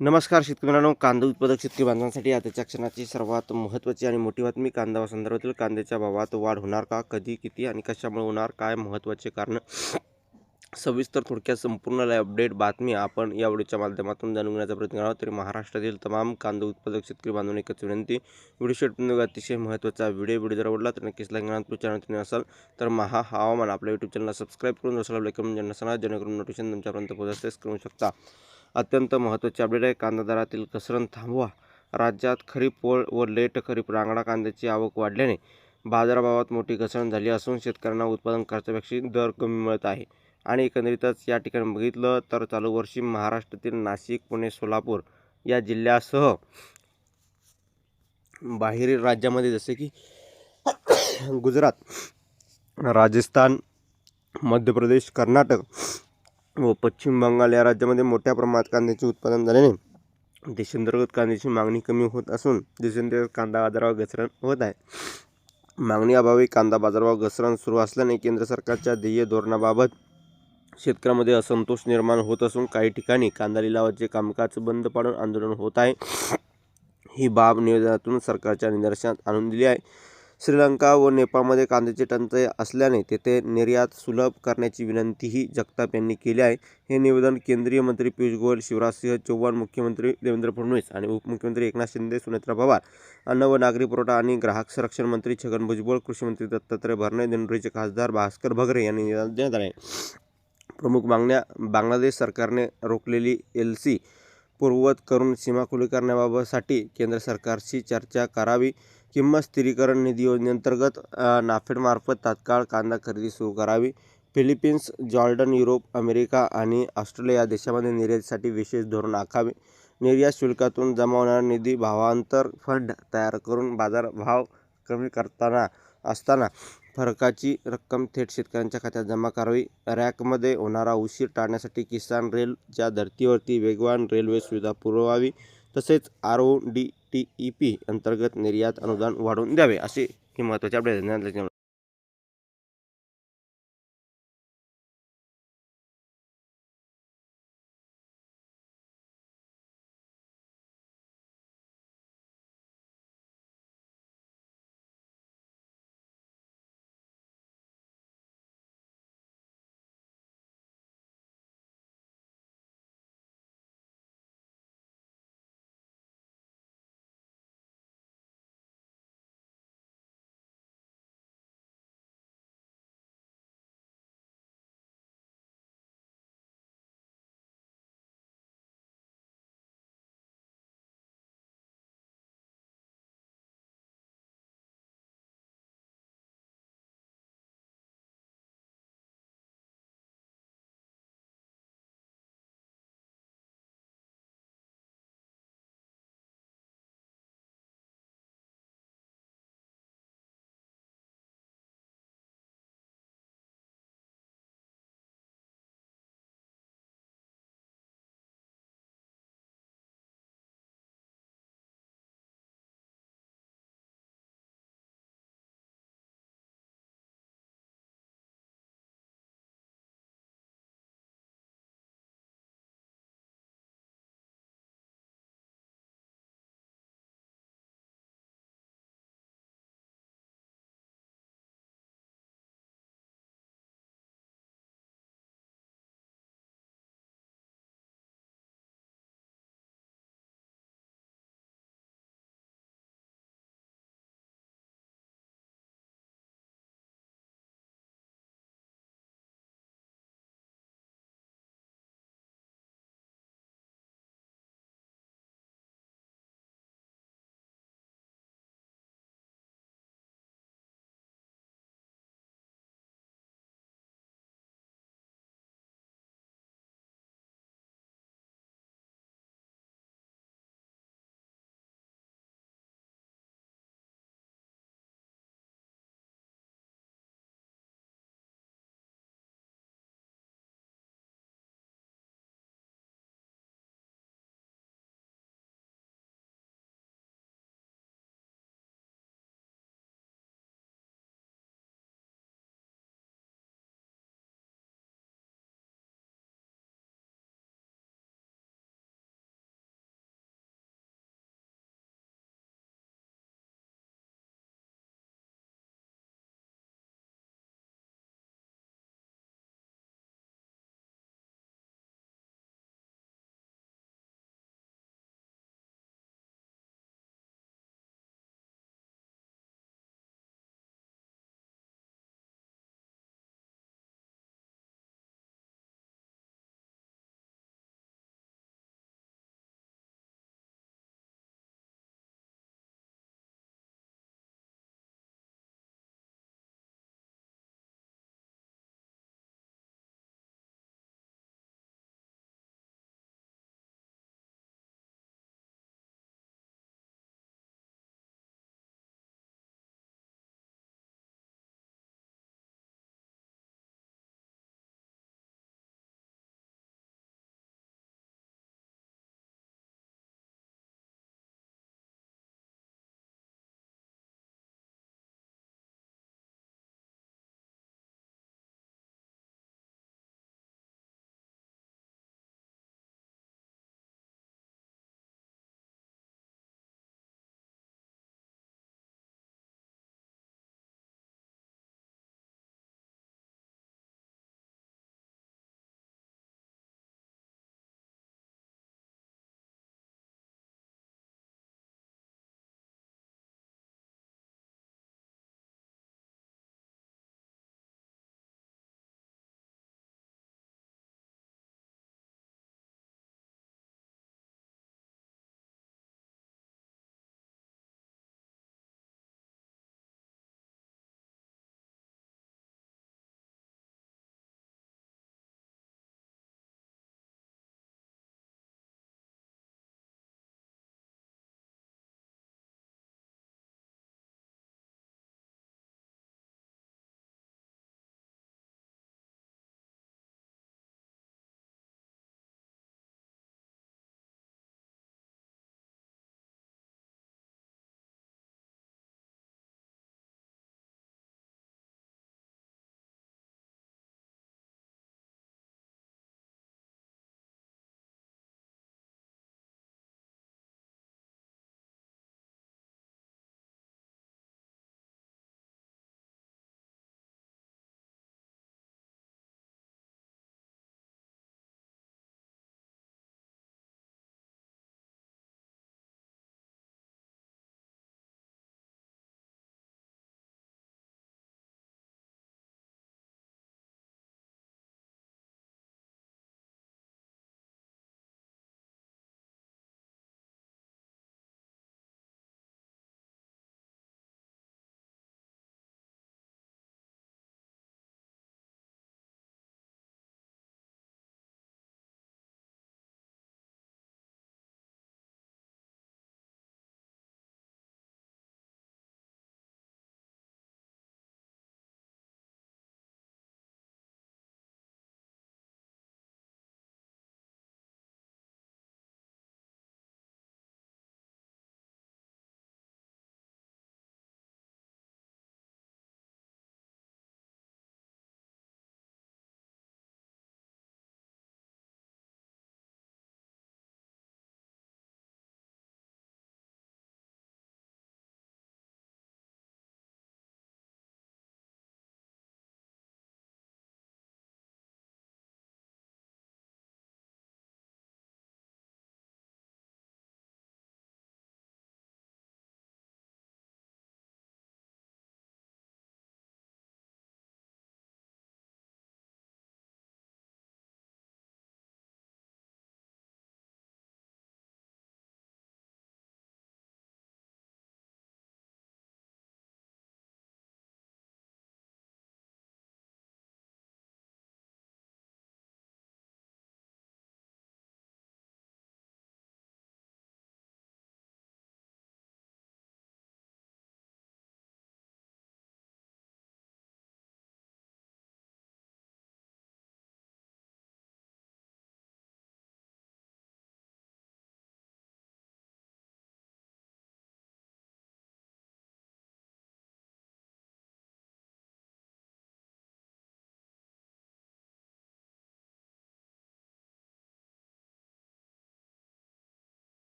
नमस्कार शेतकरी मित्रांनो, कांदा उत्पादक शेतकरी बांधवांसाठी आताच्या क्षणाची सर्वात महत्त्वाची आणि मोठी बातमी. कांदा संदर्भातील कांद्याच्या भावात वाढ होणार का, कधी, किती आणि कशामुळे होणार, काय महत्त्वाचे कारण, सविस्तर थोडक्यात संपूर्ण अपडेट बातमी आपण या व्हिडिओच्या माध्यमातून जाणून घेण्याचा प्रयत्न करावा. तरी महाराष्ट्रातील तमाम कांदा उत्पादक शेतकरी बांधवांनी एकच विनंती, व्हिडिओ शेवटपर्यंत अतिशय महत्त्वाचा व्हिडिओ जर आवडला तर नक्कीच लाईक करा. आपल्या चॅनल असाल तर हवामान आपल्या यूट्यूब चॅनलला सबस्क्राईब करून लाईक करून ज्यांना जेणेकरून नोटिफिकेशन तुमच्यापर्यंत पोहोचतेच करू शकता. अत्यंत महत्त्वाचे अपडेट आहे. कांदा दरातील घसरण थांबवा. राज्यात खरीप व लेट खरीप रांगडा कांद्याची आवक वाढल्याने बाजारभावात मोठी घसरण झाली असून शेतकऱ्यांना उत्पादन खर्चापेक्षा दर कमी मिळत आहे. आणि एकंदरीतच या ठिकाणी बघितलं तर चालू वर्षी महाराष्ट्रातील नाशिक, पुणे, सोलापूर या जिल्ह्यासह बाहेरील राज्यामध्ये जसे की गुजरात, राजस्थान, मध्य प्रदेश, कर्नाटक व पश्चिम बंगाल या राज्यामध्ये मोठ्या प्रमाणात कांद्याचे उत्पादन झाल्याने देशांतर्गत कांद्याची मागणी कमी होत असून देशांतर्गत कांदा बाजारावर घसरण होत आहे. मागणी अभावी कांदा बाजारावर घसरण सुरू असल्याने केंद्र सरकारच्या ध्येय धोरणाबाबत शेतकऱ्यांमध्ये असंतोष निर्माण होत असून काही ठिकाणी कांदा लिलावाचे कामकाज बंद पाडून आंदोलन होत आहे. ही बाब निवेदनातून सरकारच्या निदर्शनास आणून दिली आहे. श्रीलंका व नेपाळमध्ये कांद्याची टंचाई असल्याने तेथे निर्यात सुलभ करण्याची विनंतीही जगताप यांनी केली आहे. हे निवेदन केंद्रीय मंत्री पियुष गोयल, शिवराजसिंह चौहान, मुख्यमंत्री देवेंद्र फडणवीस आणि उपमुख्यमंत्री एकनाथ शिंदे, सुनेत्रा पवार, अन्न व नागरी पुरवठा आणि ग्राहक संरक्षण मंत्री छगन भुजबळ, कृषी मंत्री दत्तात्रय भरणे, दिंडोरीचे खासदार भास्कर भगरे यांनी निवेदन देण्यात आले. प्रमुख मागण्या: बांगलादेश सरकारने रोखलेली LC पूर्ववत करून सीमा खुली करण्याबाबतसाठी केंद्र सरकारशी चर्चा करावी. किंमत स्थिरीकरण निधी योजनेअंतर्गत नाफेडमार्फत तात्काळ कांदा खरेदी सुरू करावी. फिलिपिन्स, जॉर्डन, युरोप, अमेरिका आणि ऑस्ट्रेलिया या देशांमध्ये निर्यातीसाठी विशेष धोरण आखावे. निर्यात शुल्कातून जमा होणारा निधी भावांतर फंड तयार करून बाजारभाव कमी असताना फरकाची रक्कम थेट शेतकऱ्यांच्या खात्यात जमा करावी. रॅकमध्ये होणारा उशीर टाळण्यासाठी किसान रेलच्या धर्तीवरती वेगवान रेल्वे सुविधा पुरवावी. तसेच RODTEP अंतर्गत निर्यात अनुदान वाढवून द्यावे. असे हे महत्त्वाचे अपडेट.